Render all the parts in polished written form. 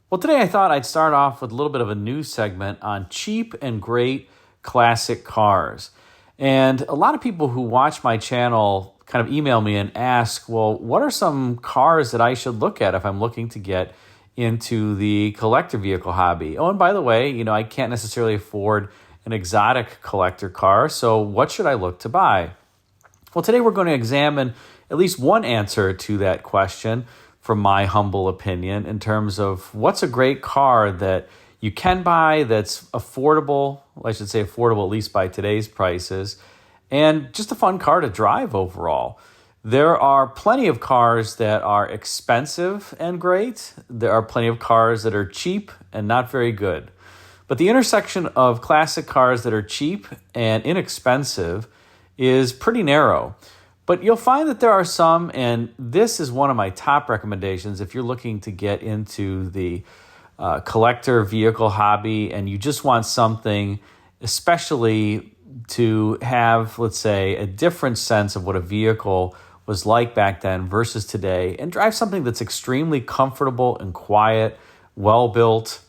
Well, today I thought I'd start off with a little bit of a news segment on cheap and great classic cars. And a lot of people who watch my channel kind of email me and ask, well, what are some cars that I should look at if I'm looking to get into the collector vehicle hobby? Oh, and by the way, I can't necessarily afford an exotic collector car, so what should I look to buy? Well, today we're going to examine at least one answer to that question from my humble opinion in terms of what's a great car that you can buy that's affordable, I should say affordable at least by today's prices, and just a fun car to drive overall. There are plenty of cars that are expensive and great. There are plenty of cars that are cheap and not very good. But the intersection of classic cars that are cheap and inexpensive is pretty narrow. But you'll find that there are some, and this is one of my top recommendations if you're looking to get into the collector vehicle hobby and you just want something, especially to have, let's say, a different sense of what a vehicle was like back then versus today, and drive something that's extremely comfortable and quiet, well-built,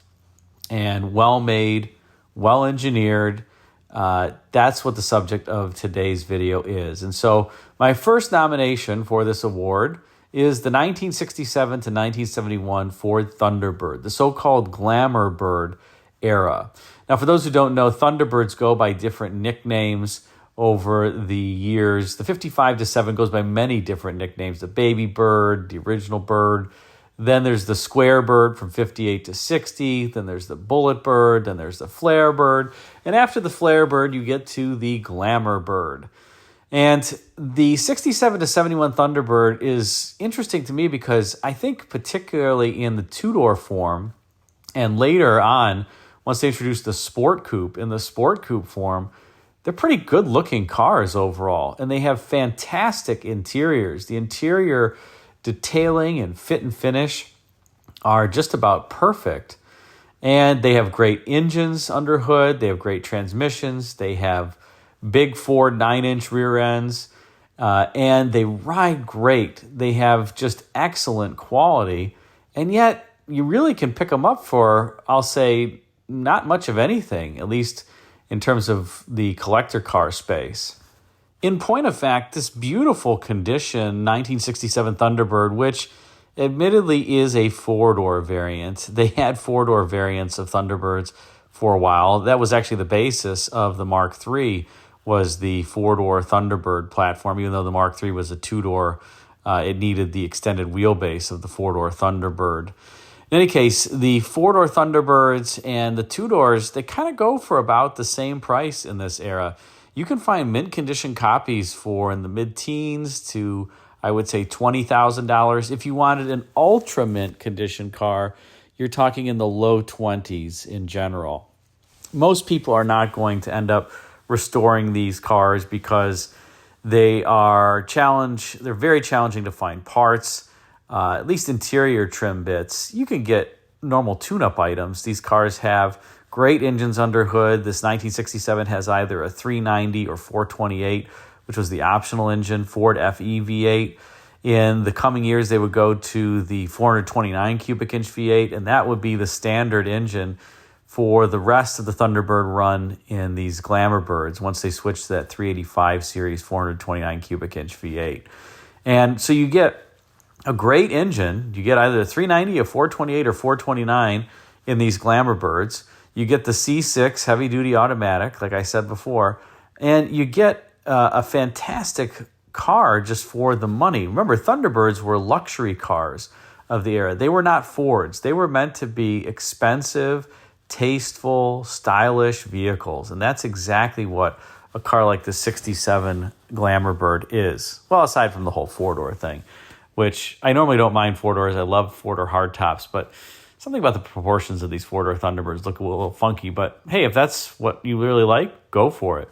and well-made, well-engineered. That's what the subject of today's video is. And so my first nomination for this award is the 1967 to 1971 Ford Thunderbird, the so-called glamour bird era. Now, for those who don't know, Thunderbirds go by different nicknames over the years. The 55 to 7 goes by many different nicknames: the baby bird, the original bird. Then there's the square bird from 58 to 60. Then there's the bullet bird. Then there's the flare bird. And after the flare bird, you get to the glamour bird. And the 67 to 71 Thunderbird is interesting to me because I think particularly in the two-door form, and later on, once they introduced the Sport Coupe, in the Sport Coupe form, they're pretty good-looking cars overall. And they have fantastic interiors. The interior detailing and fit and finish are just about perfect. And they have great engines under hood. They have great transmissions. They have big Ford 9-inch rear ends. And they ride great. They have just excellent quality. And yet you really can pick them up for, I'll say, not much of anything, at least in terms of the collector car space. In point of fact, this beautiful condition 1967 Thunderbird, which admittedly is a four-door variant. They had four-door variants of Thunderbirds for a while. That was actually the basis of the Mark III, was the four-door Thunderbird platform. Even though the Mark III was a two-door, it needed the extended wheelbase of the four-door Thunderbird. In any case, the four-door Thunderbirds and the two-doors, they kind of go for about the same price in this era. You can find mint-condition copies for in the mid-teens to, I would say, $20,000. If you wanted an ultra-mint condition car, you're talking in the low 20s in general. Most people are not going to end up restoring these cars because they're very challenging to find parts, at least interior trim bits. You can get normal tune-up items. These cars have great engines under hood. This 1967 has either a 390 or 428, which was the optional engine, Ford FE V8. In the coming years, they would go to the 429 cubic inch V8, and that would be the standard engine for the rest of the Thunderbird run in these Glamour Birds once they switched to that 385 series 429 cubic inch V8. And so you get a great engine. You get either a 390, a 428, or 429 in these Glamour Birds. You get the C6 heavy-duty automatic, like I said before, and you get a fantastic car just for the money. Remember, Thunderbirds were luxury cars of the era. They were not Fords. They were meant to be expensive, tasteful, stylish vehicles, and that's exactly what a car like the 67 Glamour Bird is. Well, aside from the whole four-door thing, which I normally don't mind four-doors. I love four-door hardtops, but something about the proportions of these four-door Thunderbirds look a little funky. But hey, if that's what you really like, go for it.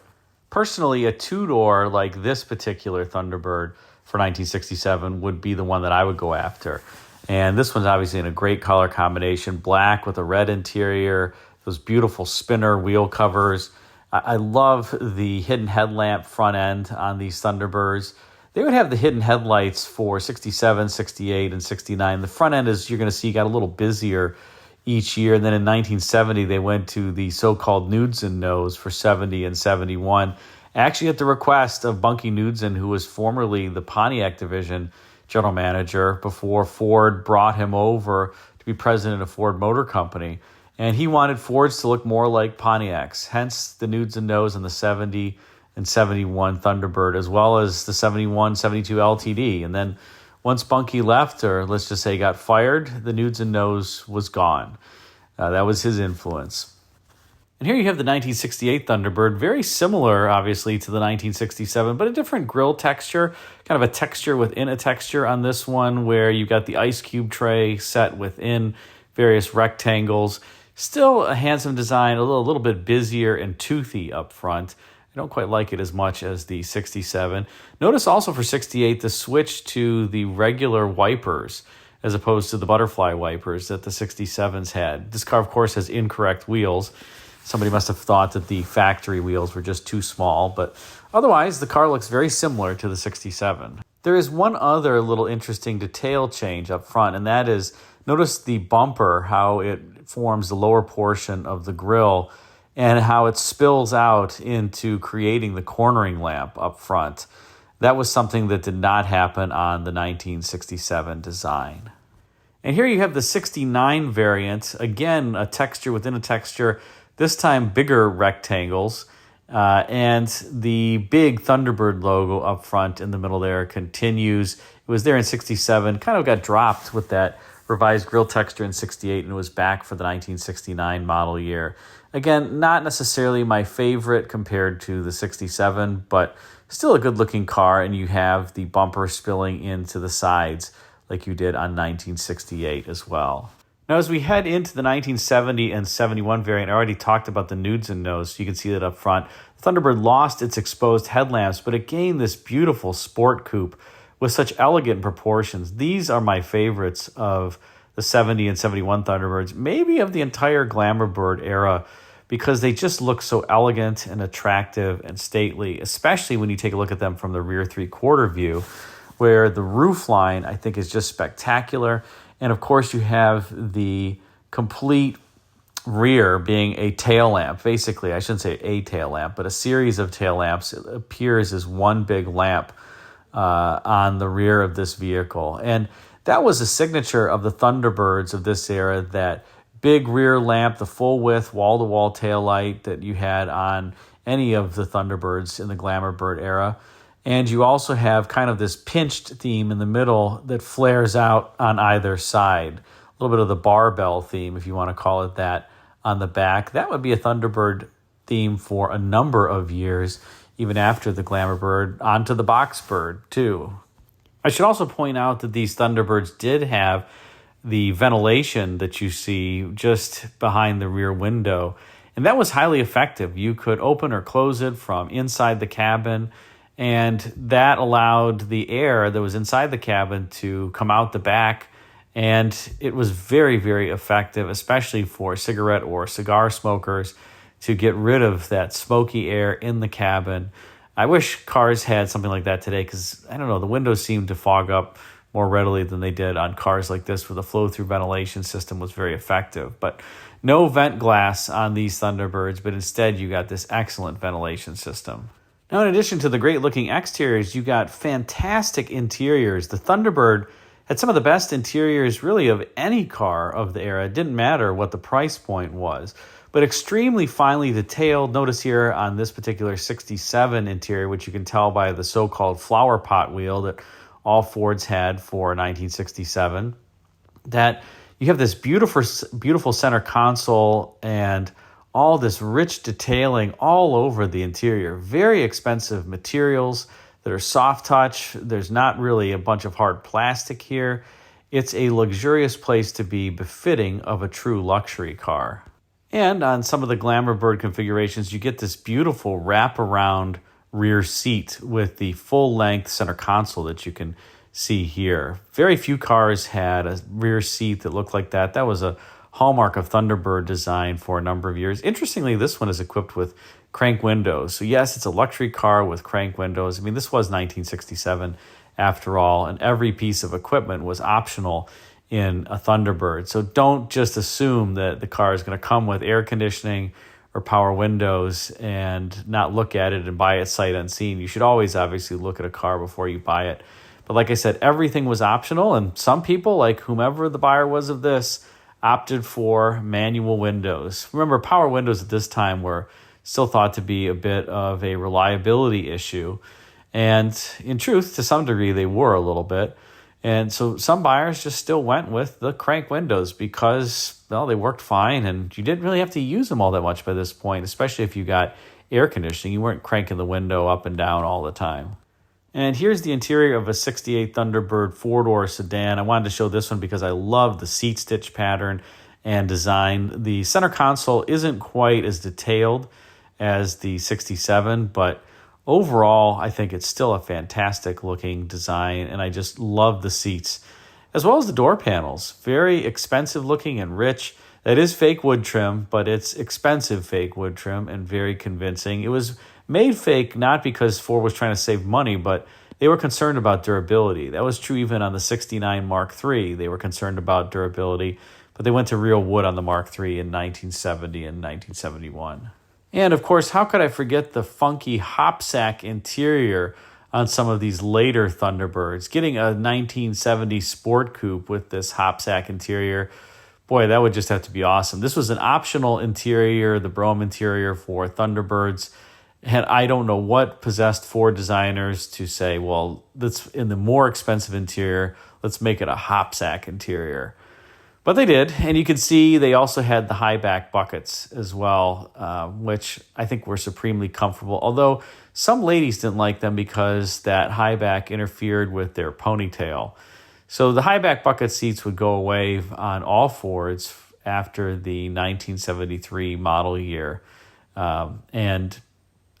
Personally, a two-door like this particular Thunderbird for 1967 would be the one that I would go after. And this one's obviously in a great color combination, black with a red interior, those beautiful spinner wheel covers. I love the hidden headlamp front end on these Thunderbirds. They would have the hidden headlights for 67, 68, and 69. The front end, as you're going to see, got a little busier each year. And then in 1970, they went to the so-called Knudsen nose for 70 and 71, actually at the request of Bunky Knudsen, who was formerly the Pontiac division general manager before Ford brought him over to be president of Ford Motor Company. And he wanted Fords to look more like Pontiacs, hence the Knudsen nose and the 70 and 71 Thunderbird, as well as the 71, 72 LTD. And then once Bunky left, or let's just say got fired, the Knudsen nose was gone. That was his influence. And here you have the 1968 Thunderbird, very similar, obviously, to the 1967, but a different grille texture, kind of a texture within a texture on this one, where you've got the ice cube tray set within various rectangles. Still a handsome design, a little bit busier and toothy up front. I don't quite like it as much as the 67. Notice also for 68 the switch to the regular wipers as opposed to the butterfly wipers that the 67s had. This car, of course, has incorrect wheels. Somebody must have thought that the factory wheels were just too small, but otherwise the car looks very similar to the 67. There is one other little interesting detail change up front, and that is, notice the bumper, how it forms the lower portion of the grille and how it spills out into creating the cornering lamp up front. That was something that did not happen on the 1967 design. And here you have the 69 variant, again, a texture within a texture, this time bigger rectangles, and the big Thunderbird logo up front in the middle there continues. It was there in 67, kind of got dropped with that revised grille texture in 68, and it was back for the 1969 model year. Again, not necessarily my favorite compared to the 67, but still a good-looking car, and you have the bumper spilling into the sides like you did on 1968 as well. Now, as we head into the 1970 and 71 variant, I already talked about the Knudsen nose, so you can see that up front. The Thunderbird lost its exposed headlamps, but it gained this beautiful sport coupe with such elegant proportions. These are my favorites of the 70 and 71 Thunderbirds, maybe of the entire Glamour Bird era, because they just look so elegant and attractive and stately, especially when you take a look at them from the rear three-quarter view, where the roof line, I think, is just spectacular. And, of course, you have the complete rear being a tail lamp. Basically, I shouldn't say a tail lamp, but a series of tail lamps. It appears as one big lamp on the rear of this vehicle. And that was a signature of the Thunderbirds of this era, that big rear lamp, the full width wall-to-wall tail light that you had on any of the Thunderbirds in the Glamour Bird era. And you also have kind of this pinched theme in the middle that flares out on either side. A little bit of the barbell theme, if you want to call it that, on the back. That would be a Thunderbird theme for a number of years, even after the Glamour Bird, onto the Box Bird, too. I should also point out that these Thunderbirds did have the ventilation that you see just behind the rear window, and that was highly effective. You could open or close it from inside the cabin, and that allowed the air that was inside the cabin to come out the back, and it was very, very effective, especially for cigarette or cigar smokers, to get rid of that smoky air in the cabin. I wish cars had something like that today because, I don't know, the windows seem to fog up more readily than they did on cars like this, where the flow-through ventilation system was very effective. But no vent glass on these Thunderbirds, but instead you got this excellent ventilation system. Now, in addition to the great-looking exteriors, you got fantastic interiors. The Thunderbird had some of the best interiors, really, of any car of the era. It didn't matter what the price point was, but extremely finely detailed. Notice here on this particular 67 interior, which you can tell by the so-called flower pot wheel that all Fords had for 1967, that you have this beautiful center console and all this rich detailing all over the interior. Very expensive materials that are soft touch. There's not really a bunch of hard plastic here. It's a luxurious place to be, befitting of a true luxury car. And on some of the Glamour Bird configurations, you get this beautiful wraparound rear seat with the full-length center console that you can see here. Very few cars had a rear seat that looked like that. That was a hallmark of Thunderbird design for a number of years. Interestingly, this one is equipped with crank windows. So yes, it's a luxury car with crank windows. I mean, this was 1967 after all, and every piece of equipment was optional in a Thunderbird. So don't just assume that the car is going to come with air conditioning or power windows and not look at it and buy it sight unseen. You should always obviously look at a car before you buy it. But like I said, everything was optional, and some people, like whomever the buyer was of this, opted for manual windows. Remember, power windows at this time were still thought to be a bit of a reliability issue. And in truth, to some degree, they were a little bit. And so some buyers just still went with the crank windows because, well, they worked fine, and you didn't really have to use them all that much by this point, especially if you got air conditioning. You weren't cranking the window up and down all the time. And here's the interior of a 68 Thunderbird four-door sedan. I wanted to show this one because I love the seat stitch pattern and design. The center console isn't quite as detailed as the 67, but overall, I think it's still a fantastic looking design, and I just love the seats, as well as the door panels. Very expensive looking and rich. That is fake wood trim, but it's expensive fake wood trim and very convincing. It was made fake not because Ford was trying to save money, but they were concerned about durability. That was true even on the 69 Mark III. They were concerned about durability, but they went to real wood on the Mark III in 1970 and 1971. And of course, how could I forget the funky hop sack interior on some of these later Thunderbirds? Getting a 1970 Sport Coupe with this hop sack interior, boy, that would just have to be awesome. This was an optional interior, the Brougham interior for Thunderbirds. And I don't know what possessed Ford designers to say, well, that's in the more expensive interior, let's make it a hop sack interior. But they did, and you can see they also had the high back buckets as well, which I think were supremely comfortable, although some ladies didn't like them because that high back interfered with their ponytail. So the high back bucket seats would go away on all Fords after the 1973 model year. And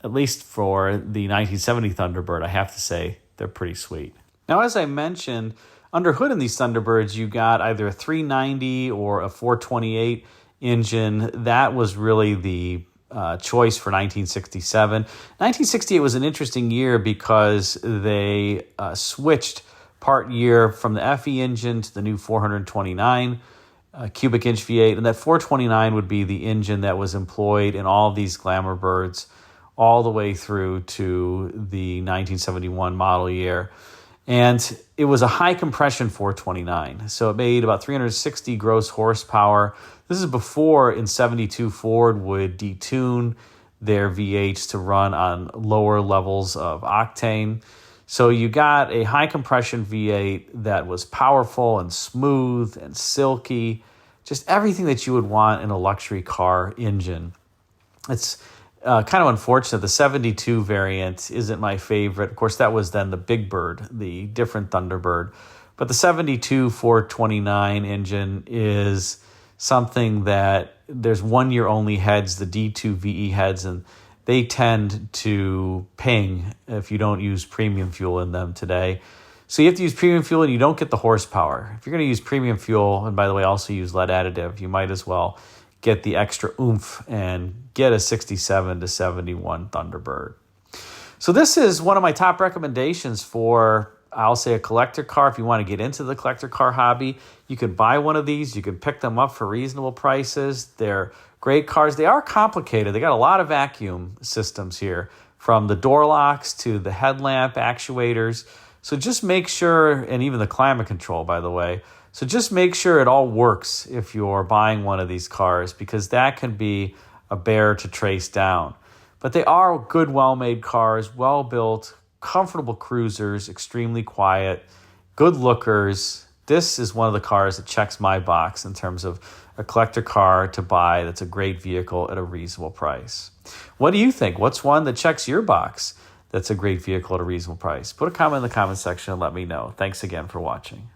at least for the 1970 Thunderbird, I have to say, they're pretty sweet. Now, as I mentioned, under hood in these Thunderbirds, you got either a 390 or a 428 engine. That was really the choice for 1967. 1968 was an interesting year because they switched part year from the FE engine to the new 429 cubic inch V8, and that 429 would be the engine that was employed in all these Glamour Birds all the way through to the 1971 model year. And it was a high compression 429. So it made about 360 gross horsepower. This is before in 72 Ford would detune their V8s to run on lower levels of octane. So you got a high compression V8 that was powerful and smooth and silky, just everything that you would want in a luxury car engine. It's kind of unfortunate. The 72 variant isn't my favorite. Of course, that was then the Big Bird, the different Thunderbird. But the 72 429 engine is something that there's 1 year only heads, the D2 VE heads, and they tend to ping if you don't use premium fuel in them today. So you have to use premium fuel and you don't get the horsepower. If you're going to use premium fuel, and by the way, also use lead additive, you might as well get the extra oomph and get a 67 to 71 Thunderbird. So this is one of my top recommendations for, I'll say, a collector car. If you want to get into the collector car hobby, you could buy one of these. You can pick them up for reasonable prices. They're great cars. They are complicated. They got a lot of vacuum systems here, from the door locks to the headlamp actuators. So just make sure, and even the climate control, by the way. So just make sure it all works if you're buying one of these cars, because that can be a bear to trace down. But they are good, well-made cars, well-built, comfortable cruisers, extremely quiet, good lookers. This is one of the cars that checks my box in terms of a collector car to buy that's a great vehicle at a reasonable price. What do you think? What's one that checks your box that's a great vehicle at a reasonable price? Put a comment in the comment section and let me know. Thanks again for watching.